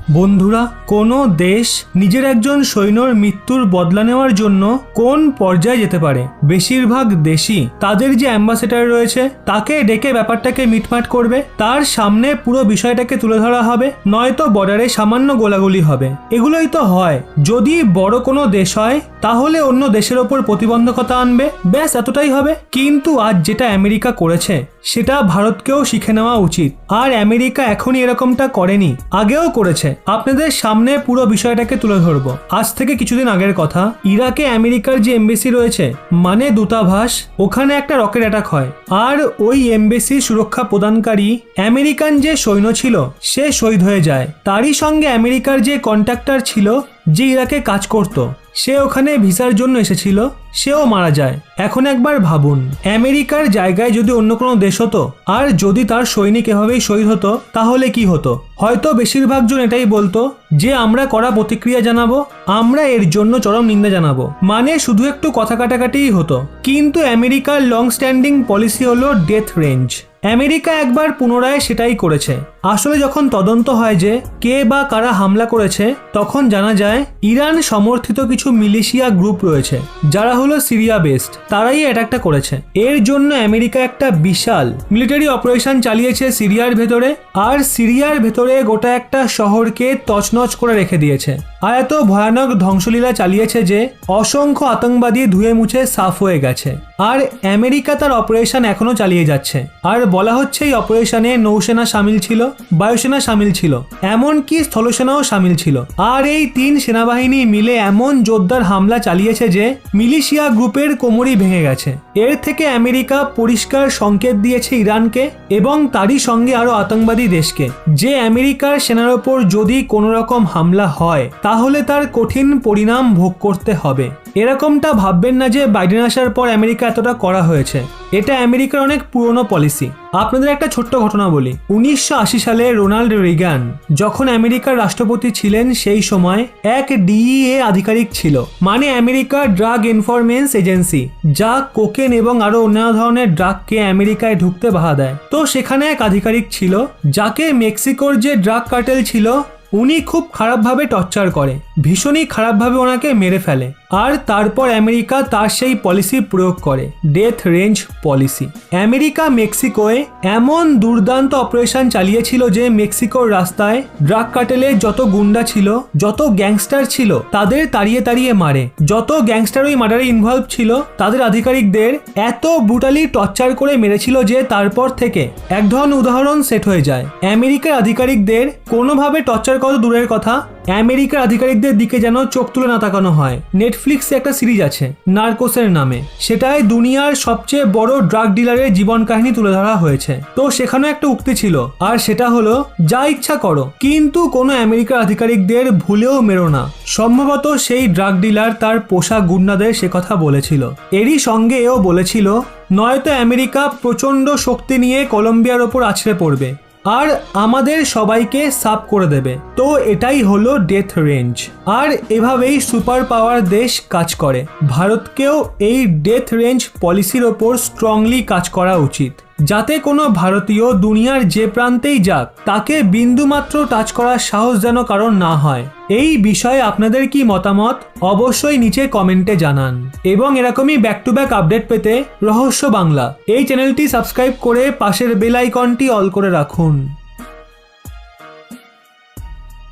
বন্ধুরা, কোনো দেশ নিজের একজন সৈন্যর মৃত্যুর বদলা নেওয়ার জন্য কোন পর্যায়ে যেতে পারে? বেশিরভাগ দেশই তাদের যে অ্যাম্বাসেডর রয়েছে তাকে ডেকে ব্যাপারটাকে মিটমাট করবে, তার সামনে পুরো বিষয়টাকে তুলে ধরা হবে, নয়তো বর্ডারে সামান্য গোলাগুলি হবে। এগুলোই তো হয়। যদি বড় কোনো দেশ হয় তাহলে অন্য দেশের ওপর প্রতিবন্ধকতা আনবে, ব্যাস এতটাই হবে। কিন্তু আজ যেটা আমেরিকা করেছে সেটা ভারতকেও শিখে নেওয়া উচিত। আর আমেরিকা এখনই এরকমটা করেনি, আগেও করেছে। আপনাদের সামনে পুরো বিষয়টাকে তুলে ধরবো। আজ থেকে কিছুদিন আগের কথা, ইরাকে আমেরিকার যে এমবেসি রয়েছে মানে দূতাবাস, ওখানে একটা রকেট অ্যাটাক হয়। আর ওই এমবেসি সুরক্ষা প্রদানকারী আমেরিকান যে সৈন্য ছিল সে শহীদ হয়ে যায়। তারই সঙ্গে আমেরিকার যে কন্ট্রাক্টর ছিল যে ইরাকে কাজ করত, সে ওখানে ভিসার জন্য এসেছিল, সেও মারা যায়। এখন একবার ভাবুন, আমেরিকার জায়গায় যদি অন্য কোনো দেশ হতো আর যদি তার সৈনিক এভাবেই শহীদ হতো তাহলে কি হতো? হয়তো বেশিরভাগ জন এটাই বলতো যে আমরা কড়া প্রতিক্রিয়া জানাবো, আমরা এর জন্য চরম নিন্দা জানাবো, মানে শুধু একটু কথা কাটাকাটিই হতো। কিন্তু আমেরিকার লং স্ট্যান্ডিং পলিসি হলো ডেথ রেঞ্জ। আমেরিকা একবার পুনরায় সেটাই করেছে। আসলে যখন তদন্ত হয় যে কে বা কারা হামলা করেছে, তখন জানা যায় ইরান সমর্থিত কিছু মিলিশিয়া গ্রুপ রয়েছে যারা হলো সিরিয়া বেসড, তারাই অ্যাটাকটা করেছে। এর জন্য আমেরিকা একটা বিশাল মিলিটারি অপারেশন চালিয়েছে সিরিয়ার ভেতরে, আর সিরিয়ার ভেতরে গোটা একটা শহরকে তছনছ করে রেখে দিয়েছে। আর এত ভয়ানক ধ্বংসলীলা চালিয়েছে যে অসংখ্য আতঙ্কবাদী ধুয়ে মুছে সাফ হয়ে গেছে। আর আমেরিকা তার অপারেশন এখনো চালিয়ে যাচ্ছে। আর বলা হচ্ছে এই অপারেশনে নৌসেনা সামিল ছিল, বায়ুসেনা সামিল ছিল, এমনকি স্থলসেনাও সামিল ছিল। আর এই তিন সেনাবাহিনী মিলে এমন জোরদার হামলা চালিয়েছে যে মিলিশিয়া গ্রুপের কোমরই ভেঙে গেছে। এর থেকে আমেরিকা পরিষ্কার সংকেত দিয়েছে ইরানকে এবং তারই সঙ্গে আরো আতঙ্কবাদী দেশকে যে আমেরিকার সেনার ওপর যদি কোনো রকম হামলা হয় তাহলে তার কঠিন পরিণাম ভোগ করতে হবে। এরকমটা ভাববেন না যে বাইডেন আসার পর আমেরিকা এতটা করা হয়েছে। এটা আমেরিকার অনেক পুরনো পলিসি। আপনাদের একটা ছোট্ট ঘটনা বলি। 1980 সালে রোনাল্ড রিগান যখন আমেরিকার রাষ্ট্রপতি ছিলেন, সেই সময় এক ডিইএ আধিকারিক ছিল, মানে আমেরিকার ড্রাগ এনফোর্সমেন্ট এজেন্সি, যা কোকেন এবং আরো অন্যান্য ধরনের ড্রাগকে আমেরিকায় ঢুকতে বাধা দেয়। তো সেখানে এক আধিকারিক ছিল যাকে মেক্সিকোর যে ড্রাগ কার্টেল ছিল উনি খুব খারাপভাবে টর্চার করে, ভীষণই খারাপভাবে ওনাকে মেরে ফেলে। আর তারপর আমেরিকা তার সেই পলিসি প্রয়োগ করে, ডেথ রেঞ্জ পলিসি। আমেরিকা মেক্সিকোয় এমন দুর্দান্ত অপারেশন চালিয়েছিল যে মেক্সিকোর রাস্তায় ড্রাগ কার্টেলের যত গুন্ডা ছিল, যত গ্যাংস্টার ছিল, তাদের তাড়িয়ে তাড়িয়ে মারে। যত গ্যাংস্টার ওই মার্ডারে ইনভলভ ছিল তাদের আধিকারিকদের এত ব্রুটালি টর্চার করে মেরেছিল যে তারপর থেকে এক ধরনের উদাহরণ সেট হয়ে যায়। আমেরিকার আধিকারিকদের কোনোভাবে টর্চার কত দূরের কথা, আমেরিকার আধিকারিকদের দিকে যেন চোখ তুলে না তাকানো হয়। নেটফ্লিক্সে একটা সিরিজ আছে নার্কোসের নামে, সেটাই দুনিয়ার সবচেয়ে বড় ড্রাগ ডিলারের জীবন কাহিনী তুলে ধরা হয়েছে। তো সেখানে একটা উক্তি ছিল, আর সেটা হলো যা ইচ্ছা করো কিন্তু কোনো আমেরিকার আধিকারিকদের ভুলেও মেরো না। সম্ভবত সেই ড্রাগ ডিলার তার পোষা গুন্ডাদের সে কথা বলেছিল। এরই সঙ্গে এও বলেছিল নয়তো আমেরিকা প্রচন্ড শক্তি নিয়ে কলম্বিয়ার ওপর আছড়ে পড়বে আর আমাদের সবাইকে সাফ করে দেবে। তো এটাই হলো ডেথ রেঞ্জ। আর এভাবেই সুপার পাওয়ার দেশ কাজ করে। ভারতকেও এই ডেথ রেঞ্জ পলিসির ওপর স্ট্রংলি কাজ করা উচিত, যাতে কোনো ভারতীয় দুনিয়ার যে প্রান্তেই যাক তাকে বিন্দুমাত্র টাচ করার সাহস যেন কারণ না হয়। এই বিষয়ে আপনাদের কি মতামত অবশ্যই নিচে কমেন্টে জানান। এবং এরকমই ব্যাক টু ব্যাক আপডেট পেতে রহস্য বাংলা এই চ্যানেলটি সাবস্ক্রাইব করে পাশের বেল আইকনটি অল করে রাখুন।